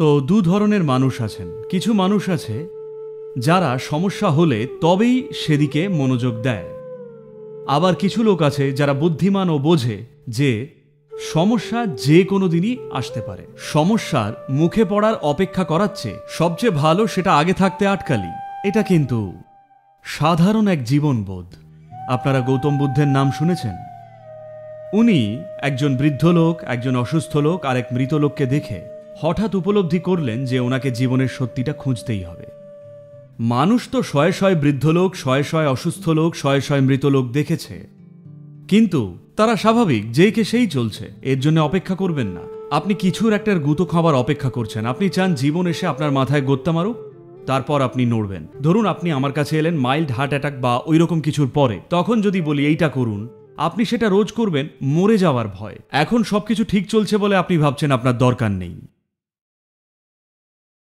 তো দু ধরনের মানুষ আছেন। কিছু মানুষ আছে যারা সমস্যা হলে তবেই সেদিকে মনোযোগ দেয়। আবার কিছু লোক আছে যারা বুদ্ধিমান ও বোঝে যে সমস্যা যে কোনো দিনই আসতে পারে। সমস্যার মুখে পড়ার অপেক্ষা করাচ্ছে সবচেয়ে ভালো সেটা আগে থাকতে আটকালি। এটা কিন্তু সাধারণ এক জীবনবোধ। আপনারা গৌতম বুদ্ধের নাম শুনেছেন? উনি একজন বৃদ্ধ লোক, একজন অসুস্থ লোক আর এক মৃত লোককে দেখে হঠাৎ উপলব্ধি করলেন যে ওনাকে জীবনের সত্যিটা খুঁজতেই হবে। মানুষ তো শয়ে শয়ে বৃদ্ধ লোক, শয়ে শয়ে অসুস্থ লোক, শয়ে শয়ে মৃত লোক দেখেছে, কিন্তু তারা স্বাভাবিক, যেই কে সেই চলছে। এর জন্য অপেক্ষা করবেন না। আপনি কিছুর একটার গুঁতো খাবার অপেক্ষা করছেন। আপনি চান জীবন এসে আপনার মাথায় গোত্তা মারুক, তারপর আপনি নড়বেন। ধরুন আপনি আমার কাছে এলেন মাইল্ড হার্ট অ্যাটাক বা ওইরকম কিছুর পরে। তখন যদি বলি এইটা করুন, আপনি সেটা রোজ করবেন মরে যাওয়ার ভয়। এখন সবকিছু ঠিক চলছে বলে আপনি ভাবছেন আপনার দরকার নেই।